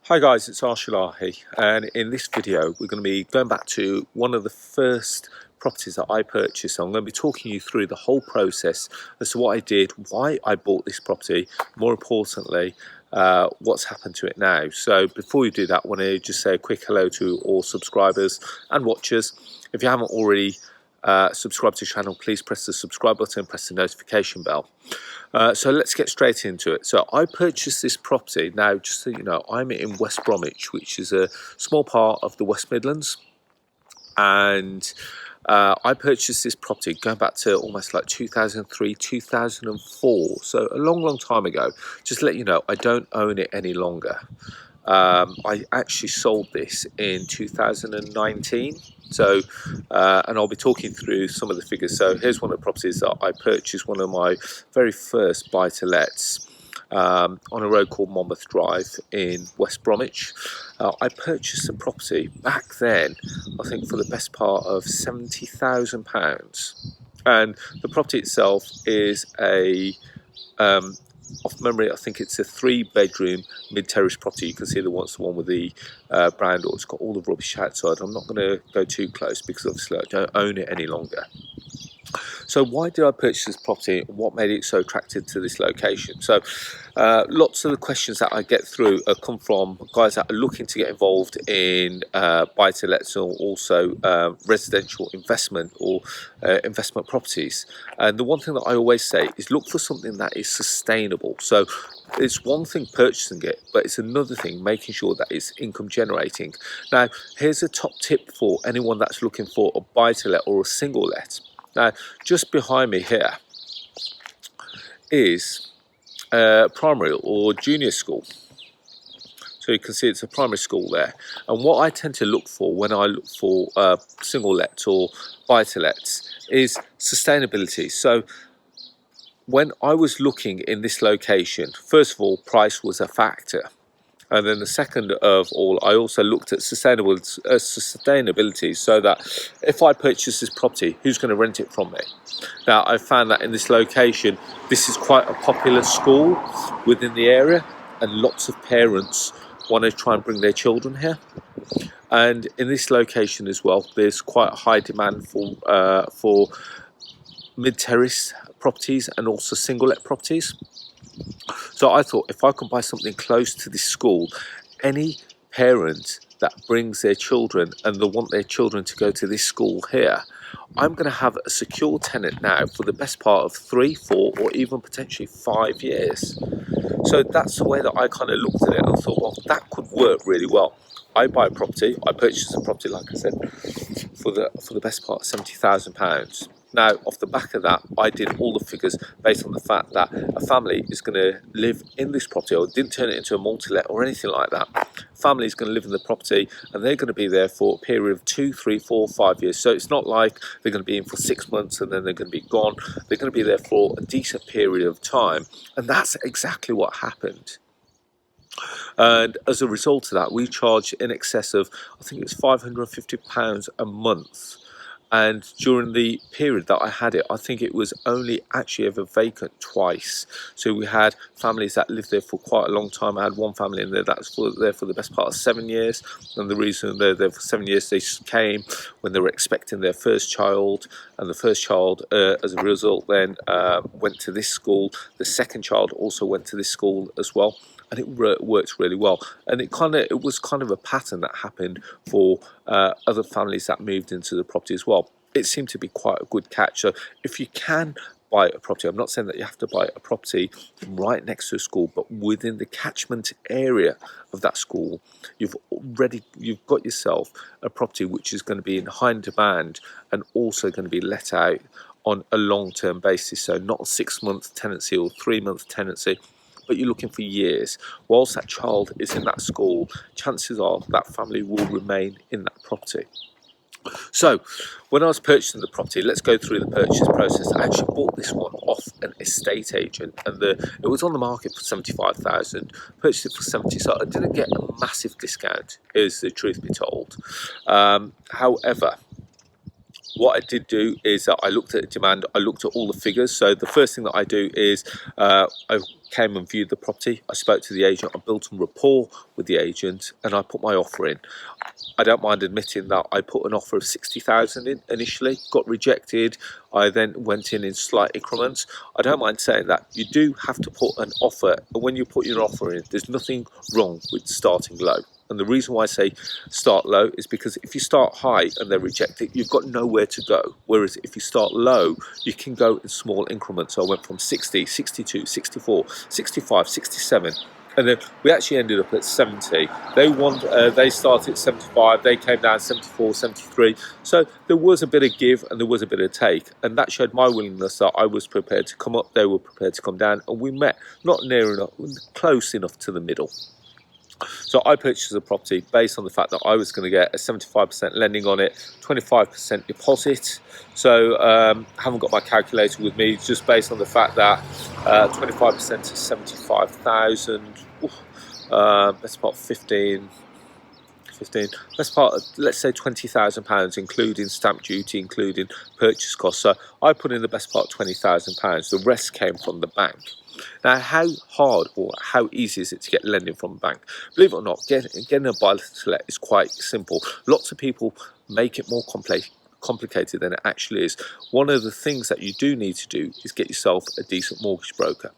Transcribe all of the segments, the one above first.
Hi guys, it's Arsh Ellahi, and in this video we're going to be going back to one of the first properties that I purchased. So I'm going to be talking you through the whole process as to what I did, why I bought this property, more importantly what's happened to it now. So before we do that, I want to just say a quick hello to all subscribers and watchers. If you haven't already subscribed to the channel, please press the subscribe button and press the notification bell. So let's get straight into it. So I purchased this property. Now, just so you know, I'm in West Bromwich, which is a small part of the West Midlands. And I purchased this property going back to almost like 2003, 2004. So a long time ago. Just to let you know, I don't own it any longer. I actually sold this in 2019. So, and I'll be talking through some of the figures. So here's one of the properties that I purchased, one of my very first buy-to-lets on a road called Monmouth Drive in West Bromwich. I purchased the property back then, I think for the best part of £70,000. And the property itself is a off memory, I think it's a 3-bedroom mid-terrace property. You can see the one with the brown door. It's got all the rubbish outside. I'm not going to go too close because obviously I don't own it any longer. So why did I purchase this property? What made it so attractive to this location? So lots of the questions that I get through come from guys that are looking to get involved in buy-to-lets or also residential investment or investment properties. And the one thing that I always say is look for something that is sustainable. So it's one thing purchasing it, but it's another thing making sure that it's income generating. Now, here's a top tip for anyone that's looking for a buy-to-let or a single let. Now, just behind me here is a primary or junior school. So you can see it's a primary school there. And what I tend to look for when I look for single lets or buy-to-lets is sustainability. So when I was looking in this location, first of all, price was a factor. And then the second of all, I also looked at sustainability, so that if I purchase this property, who's going to rent it from me? Now, I found that in this location, this is quite a popular school within the area, and lots of parents want to try and bring their children here. And in this location as well, there's quite a high demand for mid-terrace properties and also single-let properties. So I thought if I could buy something close to this school, any parent that brings their children and they want their children to go to this school here, I'm going to have a secure tenant now for the best part of 3, 4 or even potentially 5 years. So that's the way that I kind of looked at it and thought, well, that could work really well. I buy a property, I purchased a property, like I said, for the best part of £70,000. Now, off the back of that, I did all the figures based on the fact that a family is going to live in this property. I didn't turn it into a multi-let or anything like that. Family is going to live in the property and they're going to be there for a period of 2, 3, 4, 5 years. So it's not like they're going to be in for 6 months and then they're going to be gone. They're going to be there for a decent period of time. And that's exactly what happened. And as a result of that, we charged in excess of, I think it was £550 a month. And during the period that I had it, I think it was only actually ever vacant twice. So we had families that lived there for quite a long time. I had one family in there that was there for the best part of 7 years. And the reason they're there for 7 years, they came when they were expecting their first child. And the first child, as a result, then went to this school. The second child also went to this school as well. And it worked really well, and it was kind of a pattern that happened for other families that moved into the property as well. It seemed to be quite a good catch. So if you can buy a property, I'm not saying that you have to buy a property right next to a school, but within the catchment area of that school, you've got yourself a property which is going to be in high demand and also going to be let out on a long-term basis. So not a 6-month tenancy or 3-month tenancy, but you're looking for years. Whilst that child is in that school, chances are that family will remain in that property. So when I was purchasing the property, let's go through the purchase process. I actually bought this one off an estate agent, and it was on the market for £75,000. Purchased it for 70, so I didn't get a massive discount, is the truth be told. However, what I did do is that I looked at the demand, I looked at all the figures. So the first thing that I do is I came and viewed the property, I spoke to the agent, I built a rapport with the agent, and I put my offer in. I don't mind admitting that I put an offer of 60,000 in initially, got rejected. I then went in slight increments. I don't mind saying that you do have to put an offer, and when you put your offer in, there's nothing wrong with starting low. And the reason why I say start low is because if you start high and they reject it, you've got nowhere to go. Whereas if you start low, you can go in small increments. So I went from 60, 62, 64, 65, 67. And then we actually ended up at 70. They started at 75, they came down 74, 73. So there was a bit of give and there was a bit of take. And that showed my willingness that I was prepared to come up, they were prepared to come down. And we met not near enough, close enough to the middle. So I purchased a property based on the fact that I was going to get a 75% lending on it, 25% deposit. So haven't got my calculator with me, just based on the fact that 25% is 75,000. That's about 15. That's part, let's say £20,000, including stamp duty, including purchase costs. So I put in the best part £20,000. The rest came from the bank. Now, how hard or how easy is it to get lending from a bank? Believe it or not, getting a buy-to-let is quite simple. Lots of people make it more complicated than it actually is. One of the things that you do need to do is get yourself a decent mortgage broker.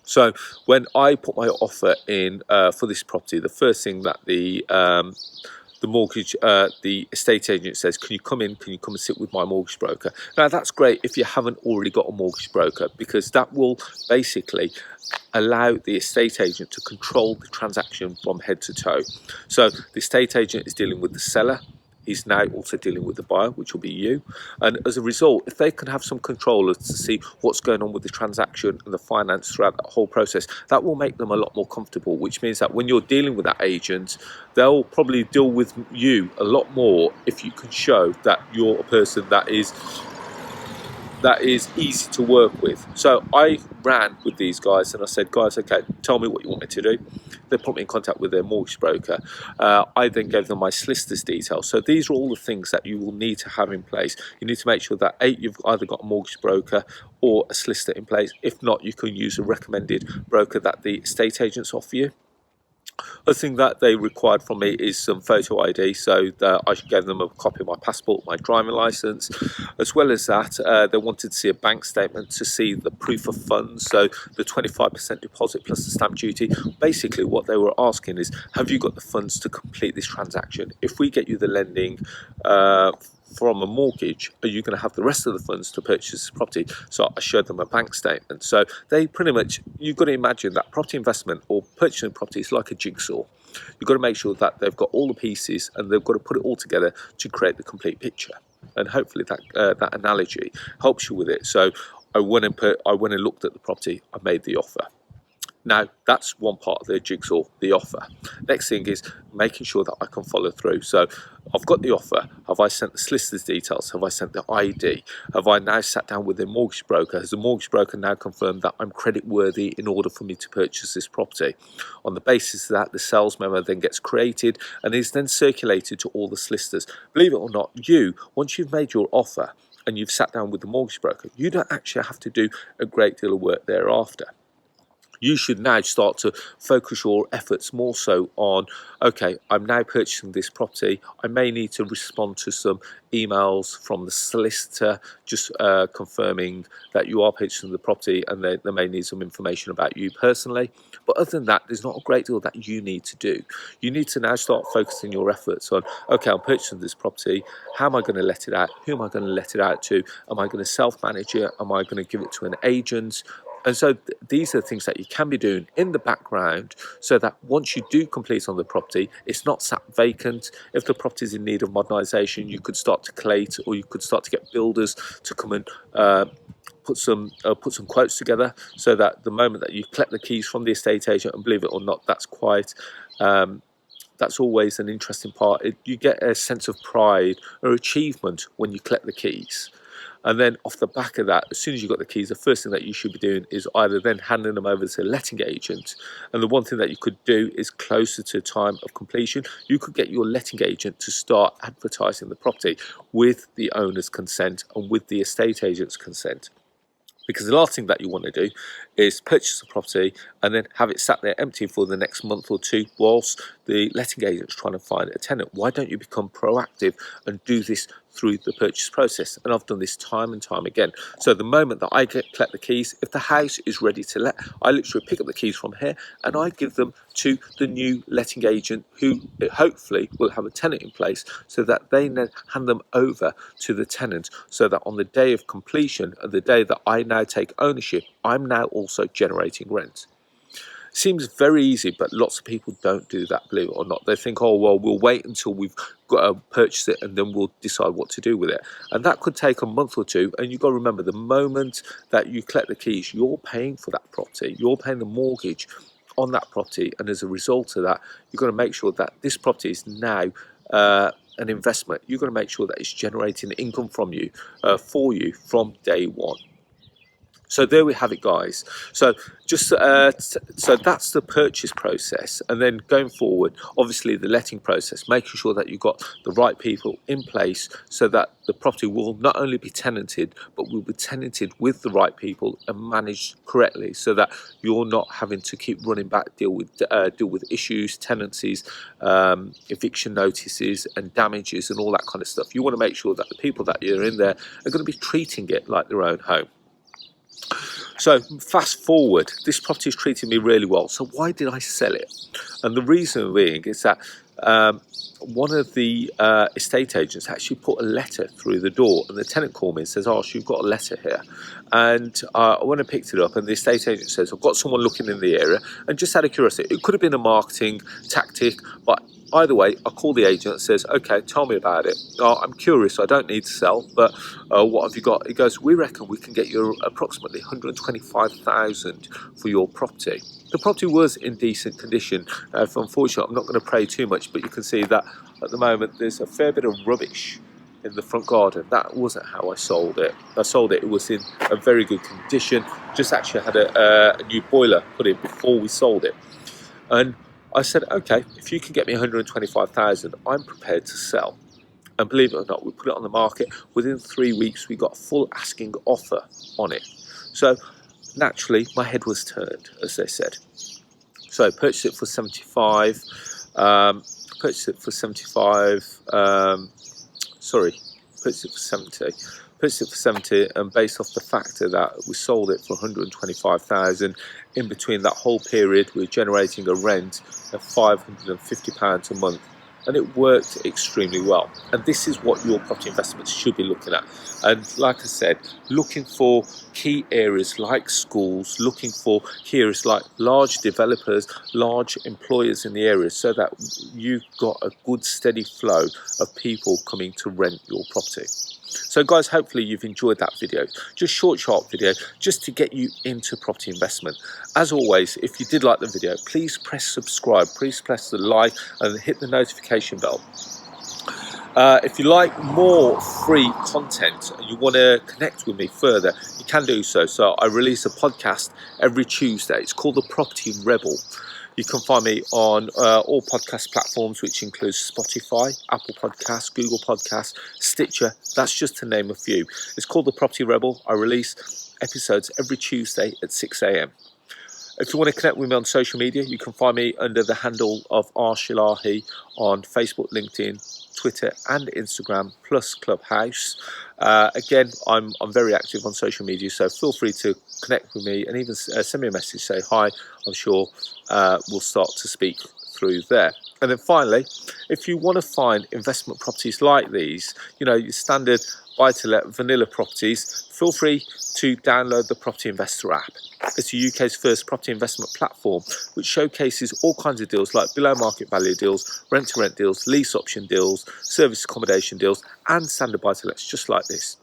So when I put my offer in for this property, the first thing that the estate agent says, can you come in, can you come and sit with my mortgage broker? Now that's great if you haven't already got a mortgage broker, because that will basically allow the estate agent to control the transaction from head to toe. So the estate agent is dealing with the seller. He's now also dealing with the buyer, which will be you. And as a result, if they can have some control as to see what's going on with the transaction and the finance throughout that whole process, that will make them a lot more comfortable, which means that when you're dealing with that agent, they'll probably deal with you a lot more if you can show that you're a person that is easy to work with. So I ran with these guys and I said, guys, okay, tell me what you want me to do. They put me in contact with their mortgage broker. I then gave them my solicitor's details. So these are all the things that you will need to have in place. You need to make sure that you've either got a mortgage broker or a solicitor in place. If not, you can use a recommended broker that the estate agents offer you. The thing that they required from me is some photo ID, so that I gave them a copy of my passport, my driving license. As well as that, they wanted to see a bank statement to see the proof of funds, so the 25% deposit plus the stamp duty. Basically what they were asking is, have you got the funds to complete this transaction? If we get you the lending from a mortgage, are you going to have the rest of the funds to purchase this property? So I showed them a bank statement. So they pretty much, you've got to imagine that property investment or purchasing property is like a jigsaw. You've got to make sure that they've got all the pieces and they've got to put it all together to create the complete picture. And hopefully that analogy helps you with it. So I went and looked at the property, I made the offer. Now, that's one part of the jigsaw, the offer. Next thing is making sure that I can follow through. So I've got the offer. Have I sent the solicitor's details? Have I sent the ID? Have I now sat down with the mortgage broker? Has the mortgage broker now confirmed that I'm credit worthy in order for me to purchase this property? On the basis of that, the sales memo then gets created and is then circulated to all the solicitors. Believe it or not, once you've made your offer and you've sat down with the mortgage broker, you don't actually have to do a great deal of work thereafter. You should now start to focus your efforts more so on, okay, I'm now purchasing this property. I may need to respond to some emails from the solicitor, just confirming that you are purchasing the property, and they may need some information about you personally. But other than that, there's not a great deal that you need to do. You need to now start focusing your efforts on, okay, I'm purchasing this property. How am I going to let it out? Who am I going to let it out to? Am I going to self-manage it? Am I going to give it to an agent? And so these are the things that you can be doing in the background, so that once you do complete on the property, it's not sat vacant. If the property is in need of modernisation, you could start to collate, or you could start to get builders to come and put some quotes together, so that the moment that you collect the keys from the estate agent, and believe it or not, that's quite that's always an interesting part. You get a sense of pride or achievement when you collect the keys. And then off the back of that, as soon as you've got the keys, the first thing that you should be doing is either then handing them over to a letting agent. And the one thing that you could do is closer to time of completion, you could get your letting agent to start advertising the property with the owner's consent and with the estate agent's consent. Because the last thing that you want to do is purchase a property and then have it sat there empty for the next month or two whilst the letting agent's trying to find a tenant. Why don't you become proactive and do this through the purchase process? And I've done this time and time again. So the moment that I collect the keys, if the house is ready to let, I literally pick up the keys from here and I give them to the new letting agent, who hopefully will have a tenant in place, so that they then hand them over to the tenant, so that on the day of completion and the day that I now take ownership, I'm now also generating rent. Seems very easy, but lots of people don't do that, believe it or not. They think, oh, well, we'll wait until we've got to purchase it and then we'll decide what to do with it. And that could take a month or two. And you've got to remember, the moment that you collect the keys, you're paying for that property. You're paying the mortgage on that property. And as a result of that, you've got to make sure that this property is now an investment. You've got to make sure that it's generating income from you, for you from day one. So there we have it, guys. So just so that's the purchase process, and then going forward, obviously the letting process, making sure that you've got the right people in place so that the property will not only be tenanted, but will be tenanted with the right people and managed correctly, so that you're not having to keep running back, deal with issues, tenancies, eviction notices, and damages, and all that kind of stuff. You want to make sure that the people that you're in there are going to be treating it like their own home. So fast forward, this property is treating me really well. So why did I sell it? And the reason being is that one of the estate agents actually put a letter through the door, and the tenant called me and says, "Arsh, you've got a letter here." And I went and picked it up, and the estate agent says, "I've got someone looking in the area." And just out of curiosity, it could have been a marketing tactic, but either way, I call the agent and says, "Okay, tell me about it. I'm curious, I don't need to sell, but what have you got?" He goes, "We reckon we can get you approximately 125,000 for your property." The property was in decent condition. Unfortunately, I'm not going to pray too much, but you can see that at the moment there's a fair bit of rubbish in the front garden. That wasn't how I sold it. It was in a very good condition. Just actually had a new boiler put in before we sold it. And I said, okay, if you can get me 125,000, I'm prepared to sell. And believe it or not, we put it on the market. Within 3 weeks, we got a full asking offer on it. So naturally, my head was turned, as they said. So I purchased it for 75. Purchased it for 70. Purchased it for 70, and based off the factor that we sold it for 125,000, in between that whole period we're generating a rent of £550 a month, and it worked extremely well. And this is what your property investments should be looking at. And like I said, looking for key areas like schools, looking for key areas like large developers, large employers in the area, so that you've got a good steady flow of people coming to rent your property. So guys, hopefully you've enjoyed that video. Just short, sharp video, just to get you into property investment. As always, if you did like the video, please press subscribe, please press the like and hit the notification bell. If you like more free content and you want to connect with me further, you can do so. So I release a podcast every Tuesday. It's called The Property Rebel. You can find me on all podcast platforms, which includes Spotify, Apple Podcasts, Google Podcasts, Stitcher. That's just to name a few. It's called The Property Rebel. I release episodes every Tuesday at 6 a.m. If you want to connect with me on social media, you can find me under the handle of Arsh Ellahi on Facebook, LinkedIn, Twitter and Instagram, plus Clubhouse. Again, I'm very active on social media, so feel free to connect with me and even send me a message, say hi. I'm sure we'll start to speak through there. And then finally, if you want to find investment properties like these, you know, your standard buy-to-let vanilla properties, feel free to download the Property Investor app. It's the UK's first property investment platform, which showcases all kinds of deals like below market value deals, rent-to-rent deals, lease option deals, service accommodation deals, and standard buy-to-lets just like this.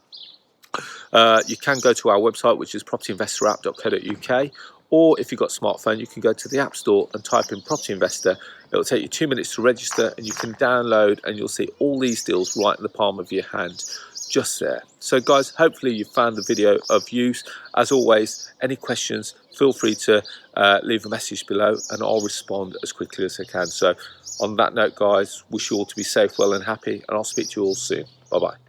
You can go to our website, which is propertyinvestorapp.co.uk, or if you've got a smartphone, you can go to the App Store and type in Property Investor. It'll take you 2 minutes to register, and you can download, and you'll see all these deals right in the palm of your hand. just there. So guys, hopefully you found the video of use. As always, any questions, feel free to leave a message below and I'll respond as quickly as I can. So on that note, guys, wish you all to be safe, well and happy, and I'll speak to you all soon. Bye bye.